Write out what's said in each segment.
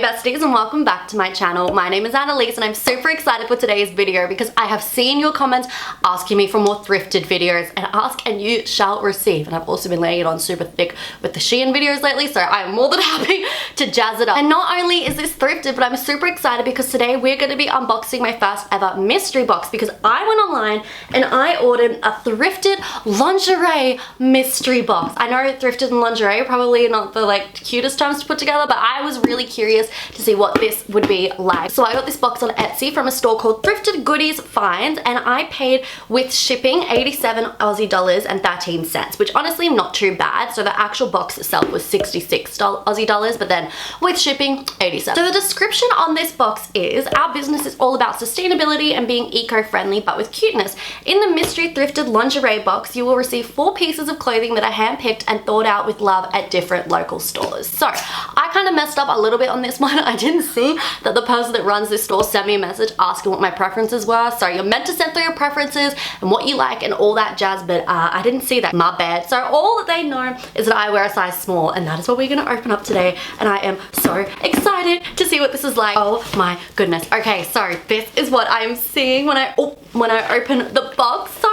besties, and welcome back to my channel. My name is Annalise and I'm super excited for today's video because I have seen your comments asking me for more thrifted videos, and ask and you shall receive. And I've also been laying it on super thick with the Shein videos lately, so I am more than happy to jazz it up. And not only is this thrifted, but I'm super excited because today we're going to be unboxing my first ever mystery box, because I went online and I ordered a thrifted lingerie mystery box. I know thrifted and lingerie are probably not the cutest terms to put together, but I was really curious to see what this would be like. So I got this box on Etsy from a store called Thrifted Goodies Finds, and I paid with shipping 87 Aussie dollars and 13 cents, which honestly not too bad. So the actual box itself was 66 Aussie dollars, but then with shipping 87. So the description on this box is, our business is all about sustainability and being eco-friendly but with cuteness. In the mystery thrifted lingerie box, you will receive 4 pieces of clothing that are handpicked and thought out with love at different local stores. So I kind of messed up a little bit on this one. I didn't see that the person that runs this store sent me a message asking what my preferences were. So you're meant to send through your preferences and what you like and all that jazz, but I didn't see that. My bad. So all that they know is that I wear a size small, and that is what we're going to open up today, and I am so excited to see what this is like. Oh my goodness. Okay, so this is what I'm seeing when I open the box. So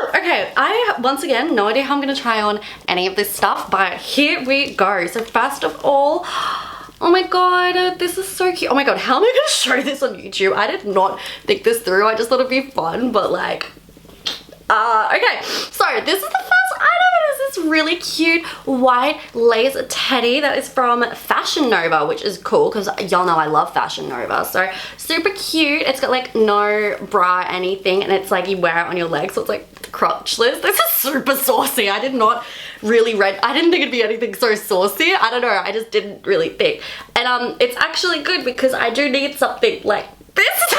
okay, I once again no idea how I'm going to try on any of this stuff, but here we go. So first of all, oh my god, this is so cute. Oh my god, how am I gonna show this on YouTube? I did not think this through. I just thought it'd be fun, but okay, so this is the first item. It is this really cute white lace teddy that is from Fashion Nova, which is cool because y'all know I love Fashion Nova. So super cute. It's got like no bra or anything, and it's like you wear it on your legs, so it's like crotchless. This is super saucy. I did not really I didn't think it'd be anything so saucy. I don't know, I just didn't really think. And it's actually good because I do need something like this.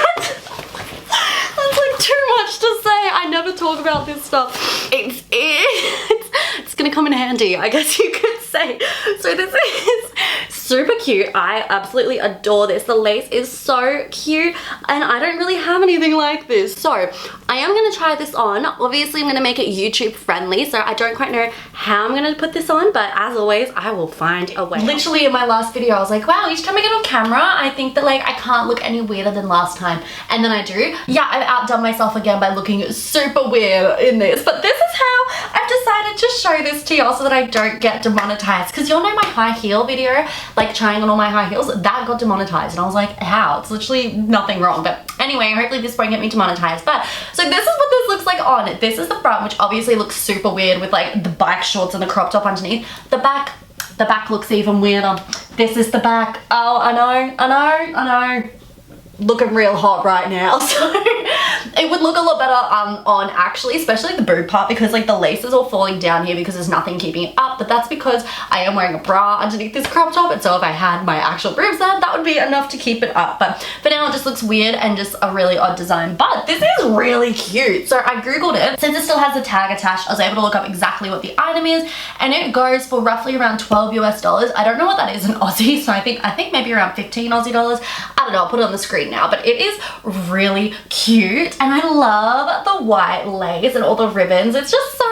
That's like too much to say. I never talk about this stuff. It's gonna come in handy, I guess you could say. So this is super cute. I absolutely adore this. The lace is so cute, and I don't really have anything like this. So I am gonna try this on. Obviously, I'm gonna make it YouTube friendly, so I don't quite know how I'm gonna put this on, but as always, I will find a way. Literally in my last video, I was like, wow, each time I get on camera, I think that I can't look any weirder than last time. And then I do. Yeah, I've outdone myself again by looking super weird in this, but this is how I've decided to show this to y'all so that I don't get demonetized. Because y'all know my high heel video, trying on all my high heels, that got demonetized, and I was like, how? It's literally nothing wrong. But anyway, hopefully this won't get me demonetized. But so this is what this looks like on. This is the front, which obviously looks super weird with the bike shorts and the crop top underneath. The back looks even weirder. This is the back. Oh, I know. Looking real hot right now. So it would look a lot better on actually, especially the boob part, because the lace is all falling down here because there's nothing keeping it up. But that's because I am wearing a bra underneath this crop top, and so if I had my actual boobs there, that would be enough to keep it up. But for now, it just looks weird and just a really odd design. But this is really cute. So I googled it. Since it still has the tag attached, I was able to look up exactly what the item is, and it goes for roughly around 12 US dollars. I don't know what that is in Aussie, so I think maybe around 15 Aussie dollars. I don't know, I'll put it on the screen now, but it is really cute, and I love the white lace and all the ribbons. It's just so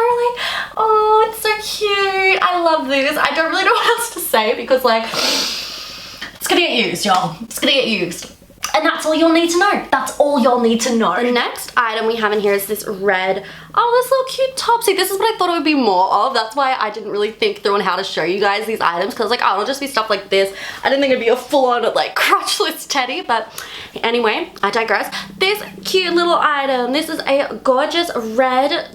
oh, it's so cute. I love this. I don't really know what else to say because it's gonna get used, y'all. It's gonna get used. And that's all you'll need to know. That's all you'll need to know. The next item we have in here is this red, this little cute top. See, this is what I thought it would be more of. That's why I didn't really think through on how to show you guys these items, because it'll just be stuff like this. I didn't think it'd be a full-on crotchless teddy, but anyway, I digress. This cute little item. This is a gorgeous red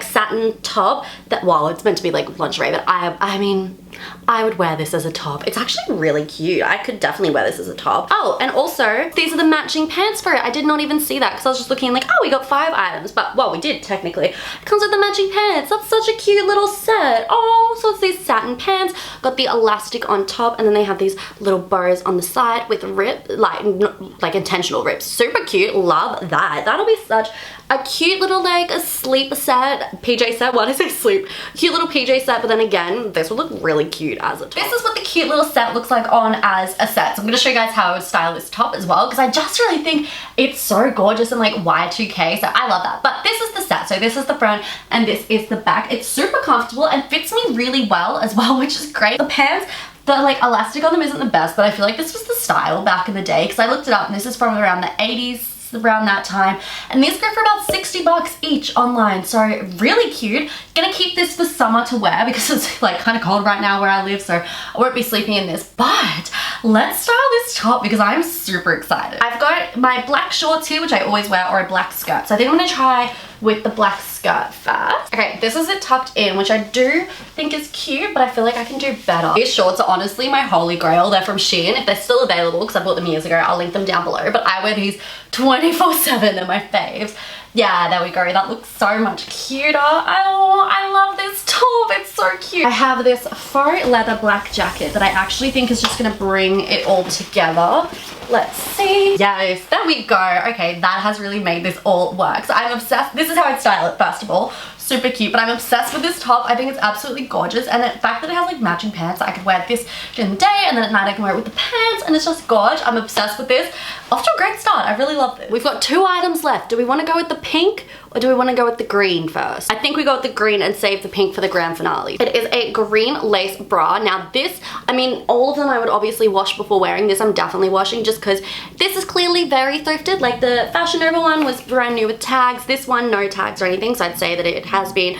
satin top that, well, it's meant to be lingerie, but I mean, I would wear this as a top. It's actually really cute. I could definitely wear this as a top. Oh, and also these are the matching pants for it. I did not even see that because I was just looking we got 5 items, but well, we did technically. It comes with the matching pants. That's such a cute little set. Oh, so it's these satin pants, got the elastic on top, and then they have these little bows on the side with rip, intentional rips. Super cute. Love that. That'll be such a cute little a sleep set, PJ set. Why did I say sleep? Cute little PJ set, but then again, this would look really cute as a top. This is what the cute little set looks like on as a set. So I'm gonna show you guys how I would style this top as well, because I just really think it's so gorgeous and Y2K, so I love that. But this is the set. So this is the front and this is the back. It's super comfortable and fits me really well as well, which is great. The pants The like elastic on them isn't the best, but I feel like this was the style back in the day because I looked it up and this is from around the 80s, around that time, and these go for about 60 bucks each online, so really cute. Gonna keep this for summer to wear because it's like kind of cold right now where I live, so I won't be sleeping in this. But let's style this top because I'm super excited. I've got my black shorts here, which I always wear, or a black skirt, so I think I'm gonna try with the black skirt first. Okay, this is it tucked in, which I do think is cute, but I feel like I can do better. These shorts are honestly my holy grail. They're from Shein. If they're still available, because I bought them years ago, I'll link them down below, but I wear these 24/7. They're my faves. Yeah, there we go. That looks so much cuter. Oh, I love this top. It's so cute. I have this faux leather black jacket that I actually think is just gonna bring it all together. Let's see. Yes, there we go. Okay, that has really made this all work. So I'm obsessed. This is how I'd style it, first of all. Super cute, but I'm obsessed with this top. I think it's absolutely gorgeous, and the fact that it has like matching pants, I could wear this during the day and then at night I can wear it with the pants, and it's just gorgeous. I'm obsessed with this. Off to a great start. I really love this. We've got 2 items left. Do we want to go with the pink or do we want to go with the green first? I think we go with the green and save the pink for the grand finale. It is a green lace bra. Now this, I mean, all of them I would obviously wash before wearing. This I'm definitely washing just because this is clearly very thrifted. Like the Fashion Nova one was brand new with tags. This one, no tags or anything, so I'd say that it has been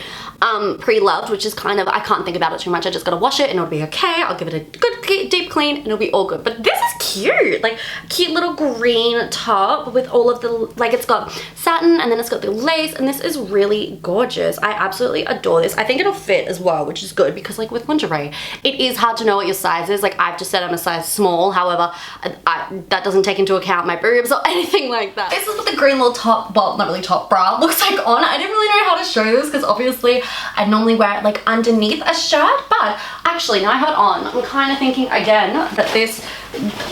pre-loved, which is kind of, I can't think about it too much. I just gotta wash it and it'll be okay. I'll give it a good deep clean and it'll be all good. But this is cute, like cute little green top with all of the, like it's got satin and then it's got the lace, and this is really gorgeous. I absolutely adore this. I think it'll fit as well, which is good because like with lingerie, it is hard to know what your size is. Like I've just said I'm a size small, however, that doesn't take into account my boobs or anything like that. This is what the green little top, well not really top, bra looks like on. I didn't really know how to show this because obviously I normally wear it like underneath a shirt, but actually now I have it on, I'm kind of thinking again that this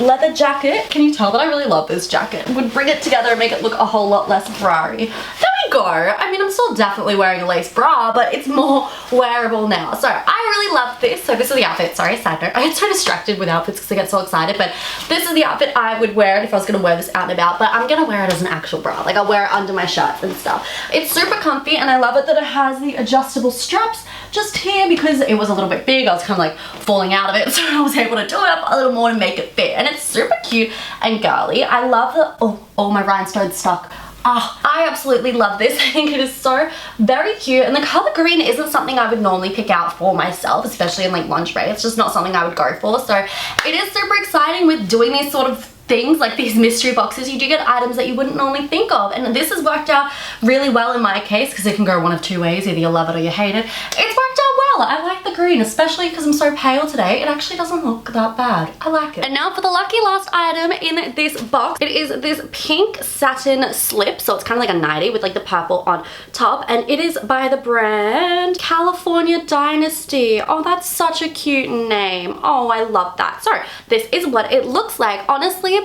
leather jacket, can you tell that I really love this jacket, would bring it together and make it look a whole lot less bra-y. There we go. I mean, I'm still definitely wearing a lace bra, but it's more wearable now. So I really love this. So this is the outfit. Sorry, side note. I get so distracted with outfits because I get so excited, but this is the outfit I would wear if I was going to wear this out and about, but I'm going to wear it as an actual bra. Like I'll wear it under my shirts and stuff. It's super comfy, and I love it that it has the adjustable straps just here because it was a little bit big. I was kind of like falling out of it, so I was able to do it up a little more and make it fit, and it's super cute and girly. I love the, oh, all my rhinestones stuck. Oh, I absolutely love this. I think it is so very cute, and the color green isn't something I would normally pick out for myself, especially in like lingerie. It's just not something I would go for, so it is super exciting with doing these sort of things like these mystery boxes. You do get items that you wouldn't normally think of, and this has worked out really well in my case because it can go one of 2 ways. Either you love it or you hate it. It's worked out well. I like the green, especially because I'm so pale today. It actually doesn't look that bad. I like it. And now for the lucky last item in this box. It is this pink satin slip, so it's kind of like a nightie with like the purple on top, and it is by the brand California Dynasty. Oh, that's such a cute name. Oh, I love that. So this is what it looks like. Honestly,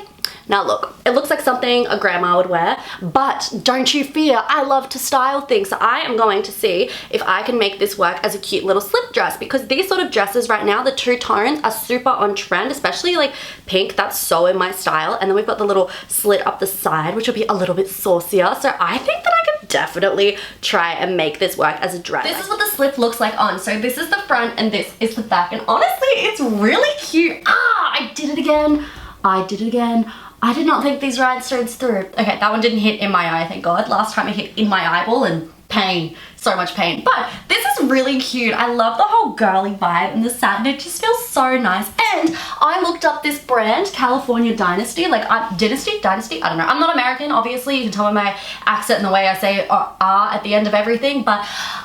now look, it looks like something a grandma would wear, but don't you fear, I love to style things. So I am going to see if I can make this work as a cute little slip dress, because these sort of dresses right now, the 2 tones are super on trend, especially like pink. That's so in my style. And then we've got the little slit up the side, which will be a little bit saucier. So I think that I could definitely try and make this work as a dress. This is what the slip looks like on. So this is the front and this is the back. And honestly, it's really cute. Ah, I did it again. I did it again. I did not think these rhinestones through. Okay, that one didn't hit in my eye, thank God. Last time it hit in my eyeball and pain. So much pain. But this is really cute. I love the whole girly vibe and the satin. It just feels so nice. And I looked up this brand, California Dynasty. Like, Dynasty? I don't know. I'm not American, obviously. You can tell by my accent and the way I say R at the end of everything. But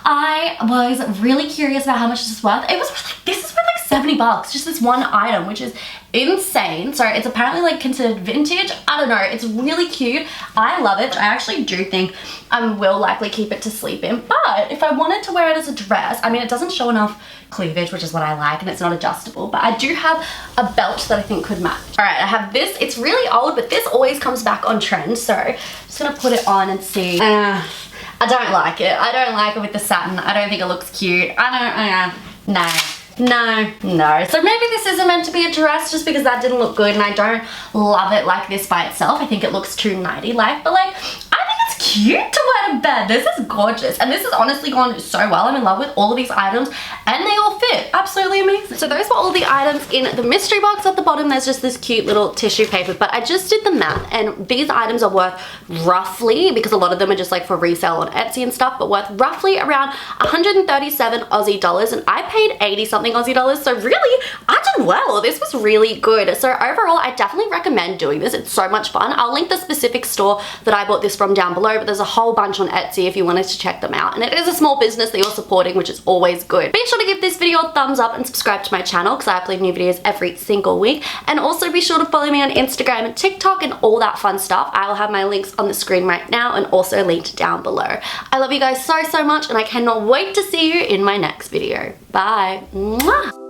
I was really curious about how much this is worth. It was worth like, this is worth like 70 bucks. Just this one item, which is insane. So it's apparently like considered vintage. I don't know. It's really cute. I love it. I actually do think I will likely keep it to sleep in. But if I wanted to wear it as a dress, I mean, it doesn't show enough cleavage, which is what I like, and it's not adjustable. But I do have a belt that I think could match. All right, I have this. It's really old, but this always comes back on trend. So I'm just gonna put it on and see. I don't like it. I don't like it with the satin. I don't think it looks cute. No. So maybe this isn't meant to be a dress just because that didn't look good, and I don't love it like this by itself. I think it looks too nighty-like, but like, I think it's cute to out of bed. This is gorgeous. And this has honestly gone so well. I'm in love with all of these items and they all fit. Absolutely amazing. So those were all the items in the mystery box. At the bottom, there's just this cute little tissue paper, but I just did the math and these items are worth roughly, because a lot of them are just like for resale on Etsy and stuff, but worth roughly around 137 Aussie dollars, and I paid 80 something Aussie dollars. So really, I did well. This was really good. So overall, I definitely recommend doing this. It's so much fun. I'll link the specific store that I bought this from down below, but there's a whole bunch on Etsy if you wanted to check them out. And it is a small business that you're supporting, which is always good. Be sure to give this video a thumbs up and subscribe to my channel because I upload new videos every single week. And also be sure to follow me on Instagram and TikTok and all that fun stuff. I will have my links on the screen right now and also linked down below. I love you guys so much and I cannot wait to see you in my next video. Bye. Mwah.